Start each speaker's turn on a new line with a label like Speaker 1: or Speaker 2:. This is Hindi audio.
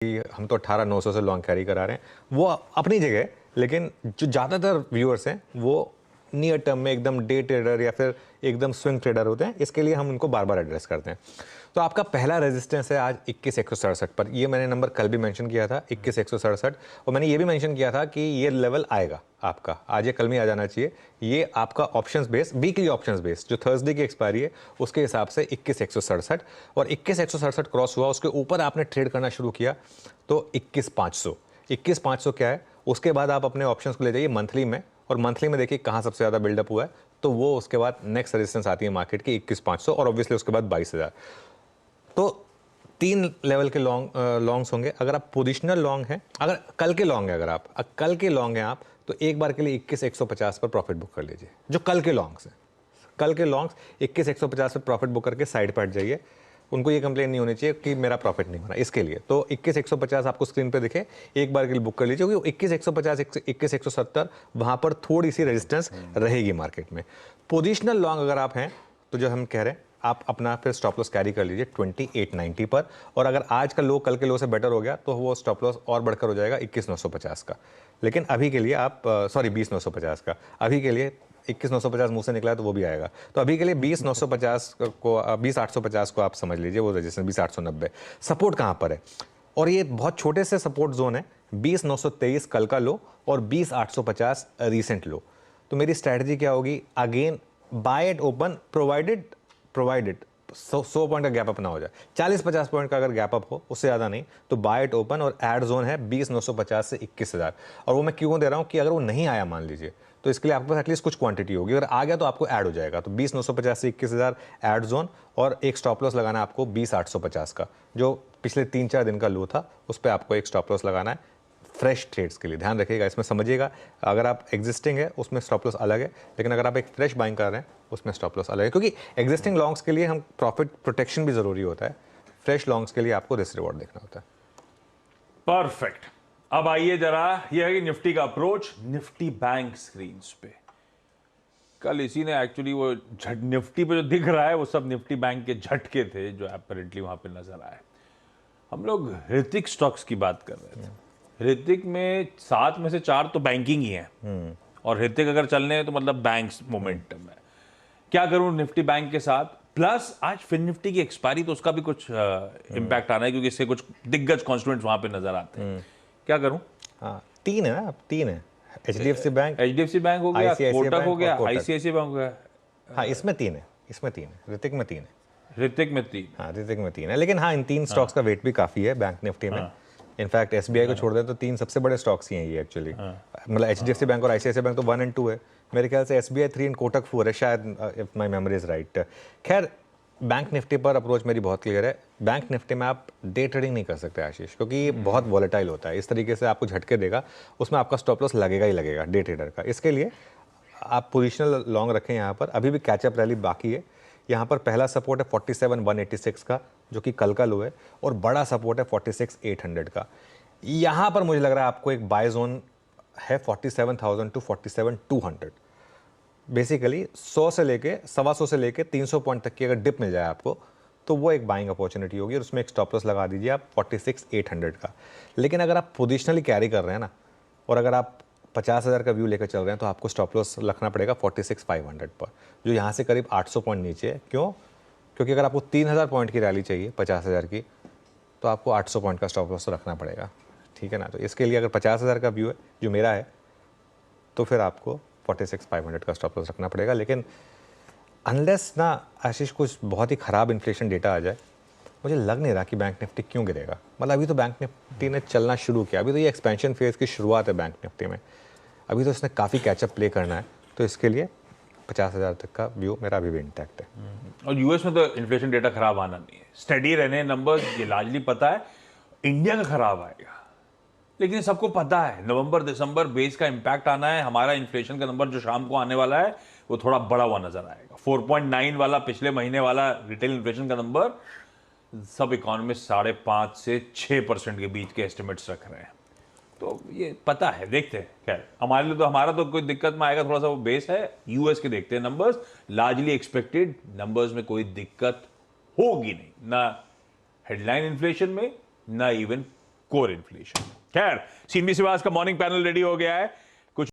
Speaker 1: हम तो 18,900 से लॉन्ग कैरी करा रहे हैं, वो अपनी जगह है, लेकिन जो ज़्यादातर व्यूअर्स हैं वो नियर टर्म में एकदम डे ट्रेडर या फिर एकदम स्विंग ट्रेडर होते हैं, इसके लिए हम उनको बार बार एड्रेस करते हैं। तो आपका पहला रेजिस्टेंस है आज 21,167 पर, ये मैंने नंबर कल भी मेंशन किया था 21,167, और मैंने ये भी मेंशन किया था कि ये लेवल आएगा आपका आज या कल में आ जाना चाहिए। ये आपका options base, weekly options base जो थर्सडे की एक्सपायरी है उसके हिसाब से 21,167, और 21,167 क्रॉस हुआ, उसके ऊपर आपने ट्रेड करना शुरू किया तो 21,500 क्या है, उसके बाद आप अपने ऑप्शंस को ले जाइए मंथली में, और मंथली में देखिए कहाँ सबसे ज़्यादा बिल्डअप हुआ है, तो वो उसके बाद नेक्स्ट रेजिस्टेंस आती है मार्केट की 21,500, और ऑब्वियसली उसके बाद 22,000। तो 3 लेवल के लॉन्ग्स होंगे। अगर आप पोजिशनल लॉन्ग हैं, अगर कल के लॉन्ग है, अगर आप कल के लॉन्ग हैं आप, तो एक बार के लिए 21,150 पर प्रॉफिट बुक कर लीजिए। जो कल के लॉन्ग्स हैं, कल के लॉन्ग्स 21,150 पर प्रॉफिट बुक करके साइड पर हट जाइए। उनको ये कंप्लेन नहीं होनी चाहिए कि मेरा प्रॉफिट नहीं बना, इसके लिए तो 21,150 आपको स्क्रीन पे दिखे, एक बार के लिए बुक कर लीजिए, क्योंकि 21,150 21,170 वहाँ पर थोड़ी सी रेजिस्टेंस रहेगी मार्केट में। पोजिशनल लॉन्ग अगर आप हैं तो जो हम कह रहे हैं, आप अपना फिर स्टॉप लॉस कैरी कर लीजिए 2890 पर, और अगर आज का लो कल के लो से बेटर हो गया तो वो स्टॉप लॉस और बढ़कर हो जाएगा 21,950 का। लेकिन अभी के लिए आप 20,950 का, अभी के लिए 21,950 मुंह से निकला है तो वो भी आएगा। तो अभी के लिए 20,950 को 20,850 को आप समझ लीजिए वो रजिस्टेंस 20,890। सपोर्ट कहाँ पर है, और ये बहुत छोटे से सपोर्ट जोन है, 20,923 कल का लो और 20,850 रीसेंट लो। तो मेरी स्ट्रैटेजी क्या होगी, again by eight open provided 100 point का गैप अप ना हो जाए, 40-50 पॉइंट का अगर गैप अप हो, उससे ज़्यादा नहीं, तो बाय एट ओपन, और एड जोन है 20,950 से 21,000। और वो मैं क्यों दे रहा हूँ कि अगर वो नहीं आया मान लीजिए, तो इसके लिए आपके पास एटलीस्ट कुछ क्वांटिटी होगी, अगर आ गया तो आपको ऐड हो जाएगा। तो 20,950 से 21,000 ऐड जोन, और एक स्टॉप लॉस लगाना है आपको 20,850 का, जो पिछले 3-4 दिन का लो था, उस पर आपको एक स्टॉप लॉस लगाना है फ्रेश ट्रेड्स के लिए। ध्यान रखिएगा, इसमें समझिएगा, अगर आप एग्जिस्टिंग है उसमें स्टॉप लॉस अलग है, लेकिन अगर आप एक फ्रेश बाइंग कर रहे हैं उसमें स्टॉप लॉस अलग है, क्योंकि एग्जिस्टिंग लॉन्ग्स के लिए हम प्रॉफिट प्रोटेक्शन भी जरूरी होता है, फ्रेश लॉन्ग्स के लिए आपको रिस्क रिवॉर्ड देखना होता है।
Speaker 2: परफेक्ट। अब आइए जरा, यह है कि निफ्टी का अप्रोच निफ्टी बैंक स्क्रीन पे। कल इसी ने एक्चुअली वो निफ्टी पे जो दिख रहा है वो सब निफ्टी बैंक के झटके थे जो एपरेंटली वहां पे नजर आए। हम लोग ऋतिक स्टॉक्स की बात कर रहे थे। ऋतिक में 7 में से 4 तो बैंकिंग ही है, और ऋतिक अगर चलने हैं तो मतलब बैंक्स मोमेंटम है। क्या करूं निफ्टी बैंक के साथ, प्लस आज फिन निफ्टी की एक्सपायरी, तो उसका भी कुछ इम्पैक्ट आना है, क्योंकि इससे कुछ दिग्गज कॉन्स्टिट्यूएंट्स वहां पे नजर आते हैं। क्या करूं?
Speaker 1: हाँ, 3 है ना, 3 है, एचडीएफसी बैंक
Speaker 2: हो गया,
Speaker 1: ICICI
Speaker 2: कोटक हो
Speaker 1: बैंक
Speaker 2: गया,
Speaker 1: और कोटक।
Speaker 2: आईसीआईसीआई बैंक हो गया।
Speaker 1: हाँ, इसमें 3 है, इसमें 3 है, ऋतिक में 3 है।
Speaker 2: ऋतिक में 3।
Speaker 1: हाँ, ऋतिक में 3 है, लेकिन हाँ, इन 3 स्टॉक्स का वेट भी काफ़ी है बैंक निफ्टी में। इनफैक्ट एसबीआई को छोड़ दें तो 3 सबसे बड़े स्टॉक्स ही हैं ये एक्चुअली। मतलब एचडीएफसी बैंक और आईसीआईसीआई बैंक तो 1 और 2 है, मेरे ख्याल से एसबीआई 3 एंड कोटक 4 है शायद, if my memory is right. खैर, बैंक निफ्टी पर अप्रोच मेरी बहुत क्लियर है। बैंक निफ्टी में आप डे ट्रेडिंग नहीं कर सकते आशीष, क्योंकि ये बहुत वॉलेटाइल होता है, इस तरीके से आपको झटके देगा, उसमें आपका स्टॉप लॉस लगेगा ही लगेगा डे ट्रेडर का। इसके लिए आप पोजिशनल लॉन्ग रखें। यहाँ पर अभी भी कैचअप रैली बाकी है। यहाँ पर पहला सपोर्ट है 47,186 का, जो कि कल का लो है, और बड़ा सपोर्ट है 46,800 का। यहाँ पर मुझे लग रहा है आपको एक बाय जोन है 47,000 टू 47,200। बेसिकली 100 से लेके 125 से लेके 300 पॉइंट तक की अगर डिप मिल जाए आपको, तो वो एक बाइंग अपॉर्चुनिटी होगी, और उसमें एक स्टॉप लॉस लगा दीजिए आप 46,800 का। लेकिन अगर आप पोजिशनली कैरी कर रहे हैं ना, और अगर आप 50,000 का व्यू लेकर चल रहे हैं, तो आपको स्टॉप लॉस रखना पड़ेगा 46,500 पर, जो यहाँ से करीब 800 पॉइंट नीचे है। क्यों? क्योंकि अगर आपको 3,000 पॉइंट की रैली चाहिए 50,000 की, तो आपको 800 पॉइंट का स्टॉप लॉस रखना पड़ेगा, ठीक है ना। तो इसके लिए अगर 50,000 का व्यू है जो मेरा है, तो फिर आपको 46,500 का स्टॉप लॉस रखना पड़ेगा। लेकिन अनलेस ना आशीष कुछ बहुत ही ख़राब इन्फ्लेशन डेटा आ जाए, मुझे लग नहीं रहा कि बैंक निफ्टी क्यों गिरेगा। मतलब अभी तो बैंक निफ्टी ने चलना शुरू किया, अभी तो ये एक्सपेंशन फेज़ की शुरुआत है बैंक निफ्टी में, अभी तो इसने काफ़ी कैचअप प्ले करना है। तो इसके लिए 50,000 तक का व्यू मेरा अभी भी इंटैक्ट है।
Speaker 2: और यूएस में तो इन्फ्लेशन डेटा खराब आना नहीं है, स्टडी रहने नंबर्स, ये लार्जली पता है। इंडिया का खराब आएगा, लेकिन सबको पता है नवंबर दिसंबर बेस का इंपैक्ट आना है। हमारा इन्फ्लेशन का नंबर जो शाम को आने वाला है वो थोड़ा बड़ा हुआ नजर आएगा। 4.9 वाला पिछले महीने वाला रिटेल इन्फ्लेशन का नंबर, सब इकोनॉमिस्ट 5.5 से 6% के बीच के एस्टिमेट्स रख रहे हैं। तो ये पता है, देखते हैं। खैर हमारे लिए तो, हमारा तो कोई दिक्कत में आएगा, थोड़ा सा वो बेस है। यूएस के देखते हैं नंबर्स, लार्जली एक्सपेक्टेड नंबर्स में कोई दिक्कत होगी नहीं, ना हेडलाइन इन्फ्लेशन में, ना इवन कोर इन्फ्लेशन। खैर, सीनबी सिवास का मॉर्निंग पैनल रेडी हो गया है। कुछ